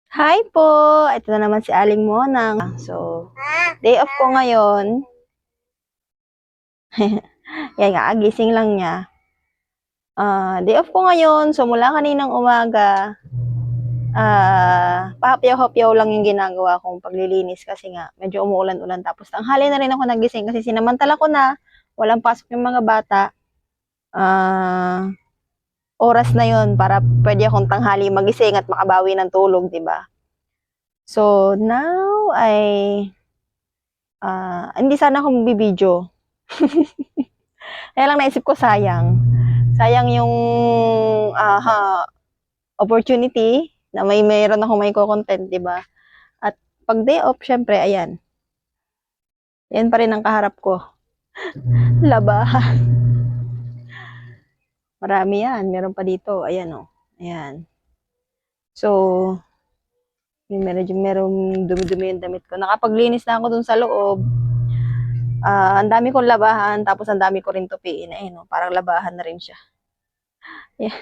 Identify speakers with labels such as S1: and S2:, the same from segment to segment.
S1: Hi po! Ito na naman si Aling Monang. So, day off ko ngayon. Yan nga, gising lang niya. Day off ko ngayon. So, mula kaninang umaga, pahapyaw-hapyaw lang yung ginagawa kong paglilinis kasi nga, medyo umuulan-ulan. Tapos, tanghali na rin ako nagising kasi sinamantala ko na walang pasok yung mga bata. Oras na yon para pwede akong tanghali magising at makabawi ng tulog, di ba? So, now hindi sana ako magbibideo. Kaya lang naisip ko sayang. Sayang yung opportunity na mayroon ako may content, di ba? At pag day off, syempre, ayan. Yan pa rin ang kaharap ko. Labahan. Marami yan. Meron pa dito. Ayan, oh. Ayan. So, merong dumi-dumi yung damit ko. Nakapaglinis na ako dun sa loob. Ang dami kong labahan, tapos ang dami ko rin tupiin. Ayun, no? Parang labahan na rin siya. Yeah.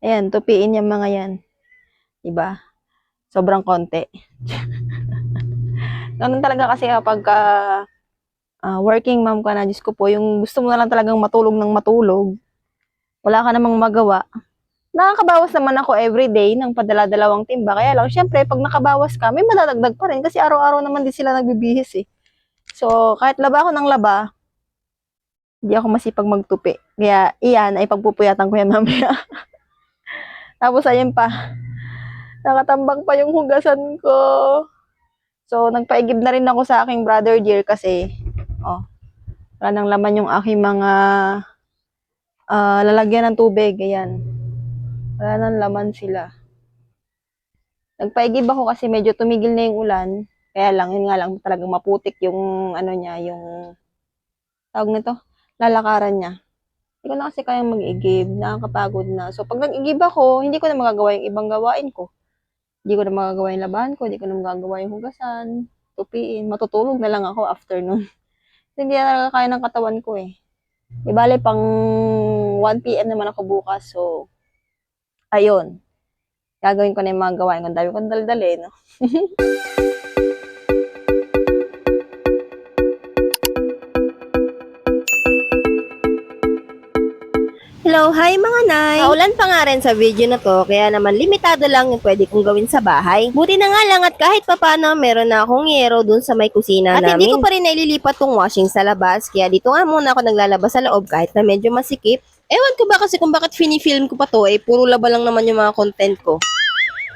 S1: Ayan, tupiin yung mga yan. Diba? Sobrang konti. Ganun talaga kasi kapag working mom ka na, Diyos ko po, yung gusto mo na lang talagang matulog ng matulog, wala ka namang magawa. Nakakabawas naman ako everyday ng padala-dalawang timba. Kaya lang, syempre, pag nakabawas ka, may madadagdag pa rin kasi araw-araw naman din sila nagbibihis eh. So, kahit laba ako ng laba, hindi ako masipag magtupi. Kaya, iyan, ay pagpupuyatan ko yan mamaya. Tapos, ayun pa, nakatambak pa yung hugasan ko. So, nagpaigib na rin ako sa aking brother dear kasi, wala nang laman yung aking mga lalagyan ng tubig. Ayan. Wala nang laman sila. Nagpaigib ako kasi medyo tumigil na yung ulan. Kaya lang, yun nga lang, talagang maputik yung, niya, yung, tawag nito, lalakaran niya. Hindi ko na kasi kayang mag-igib. Nakakapagod na. So, pag nag-igib ako, hindi ko na magagawa yung ibang gawain ko. Hindi ko na magagawa yung labahan ko. Hindi ko na magagawa yung hugasan, tupiin. Matutulog na lang ako afternoon. Hindi na kaya ng katawan ko eh. Di bale, pang 1 p.m. naman ako bukas. So, ayun. Gagawin ko na yung mga gawain ko. Ang dami kong daldal no? Hello, hi mga nay! Naulan pa nga rin sa video na to, kaya naman limitado lang yung pwede kong gawin sa bahay. Buti na nga lang at kahit papano meron na akong yero dun sa may kusina namin. At hindi ko pa rin naililipat tong washing sa labas, kaya dito nga muna ako naglalabas sa loob kahit na medyo masikip. Ewan ko ba kasi kung bakit finifilm ko pa to, puro laba lang naman yung mga content ko.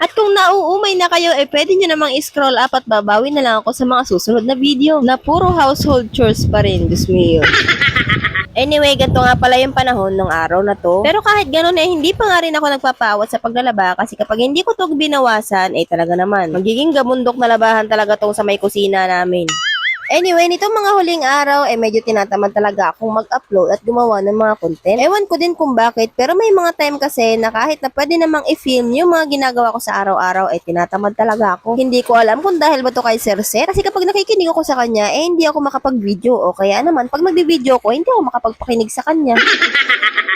S1: At kung nauumay na kayo, pwede nyo namang i-scroll up at babawi na lang ako sa mga susunod na video na puro household chores pa rin, Diyos mio. Anyway, ganito nga pala yung panahon ng araw na to. Pero kahit ganun hindi pa nga rin ako nagpapawat sa paglalaba kasi kapag hindi ko to binawasan, talaga naman, magiging gabundok na labahan talaga tong sa may kusina namin. Anyway, nitong mga huling araw, medyo tinatamad talaga akong mag-upload at gumawa ng mga content. Ewan ko din kung bakit, pero may mga time kasi na kahit na pwede namang i-film yung mga ginagawa ko sa araw-araw, tinatamad talaga ako. Hindi ko alam kung dahil ba to kay Sir Seth, kasi kapag nakikinig ako sa kanya, hindi ako makapag-video. O kaya naman, pag nag-video ko, hindi ako makapagpakinig sa kanya.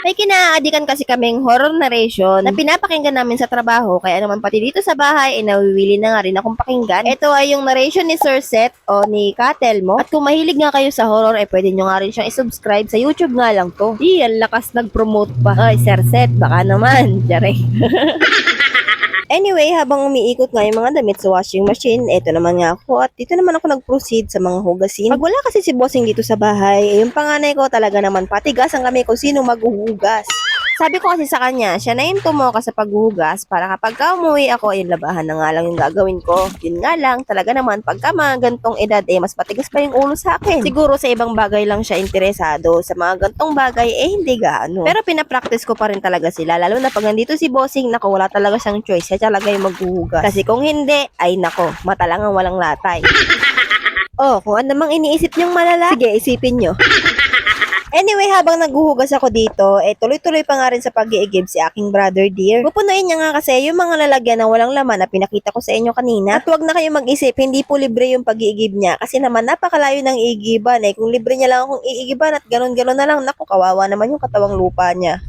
S1: May kinaadikan kasi kaming horror narration na pinapakinggan namin sa trabaho, kaya naman pati dito sa bahay, nawiwili na nga rin akong pakinggan. Ito ay yung narration ni Sir Seth o ni Katelmo. At kung mahilig nga kayo sa horror, pwede nyo nga rin siyang i-subscribe sa YouTube nga lang to. Ang lakas nag-promote pa. Ay, Sir Seth, baka naman. Jare. Anyway, habang umiikot nga yung mga damit sa washing machine, eto naman nga ako at dito naman ako nag-proceed sa mga hugasin. Pag wala kasi si bossing dito sa bahay, yung panganay ko talaga naman patigasan kami kung sino maghuhugas. Sabi ko kasi sa kanya, siya na yung tumoka sa paghuhugas para kapag umuwi ako, yung labahan na nga lang yung gagawin ko. Yun nga lang, talaga naman, pagka mga gantong edad, mas patigas pa yung ulo sa akin. Siguro sa ibang bagay lang siya interesado, sa mga gantong bagay, hindi gaano. Pero pinapractice ko pa rin talaga sila, lalo na pag nandito si bossing, nako, wala talaga siyang choice, siya talaga yung maghuhugas. Kasi kung hindi, ay nako, mata lang ang walang latay. Oh, kung ano namang iniisip niyong malala, sige, isipin nyo. Anyway, habang naghuhugas ako dito, tuloy-tuloy pa nga rin sa pag-iigib si aking brother dear. Pupunuin niya nga kasi yung mga lalagyan na walang laman na pinakita ko sa inyo kanina. At wag na kayo mag-isip, hindi po libre yung pag-iigib niya. Kasi naman napakalayo ng iigiban Kung libre niya lang akong iigiban at ganun-ganun na lang, naku, kawawa naman yung katawang lupa niya.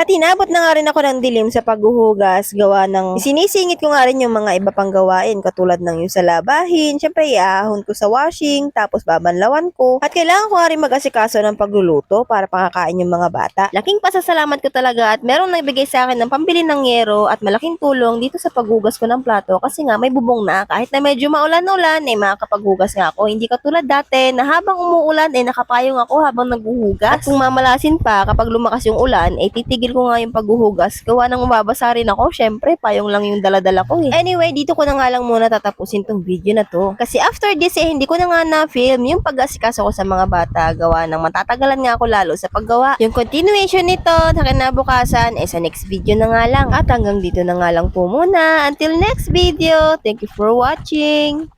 S1: At inabot na nga rin ako ng dilim sa paghuhugas, gawa ng sinisingit ko nga rin yung mga iba pang gawain katulad ng yung sa labahin, syempre iahon ko sa washing, tapos babanlawan ko. At kailangan ko nga rin mag-asikaso ng pagluluto para pakakain yung mga bata. Laking pasasalamat ko talaga at merong nagbigay sa akin ng pambili ng yero at malaking tulong dito sa paghugas ko ng plato kasi nga may bubong na. Kahit na medyo maulan-ulan, makakapaghugas nga ako. Hindi katulad dati na habang umuulan nakapayong ako habang naghuhugas. At kung mamalasin pa kapag lumakas yung ulan, titigil ko nga yung paghuhugas. Gawa ng mababasa rin ako, syempre payong lang yung daladala ko Anyway, dito ko na nga lang muna tatapusin tong video na to. Kasi after this hindi ko na nga na-film yung pag-asikaso ko sa mga bata. Gawa ng matatagalan nga ako lalo sa paggawa. Yung continuation nito sa kinabukasan sa next video na nga lang. At hanggang dito na nga lang po muna. Until next video, thank you for watching.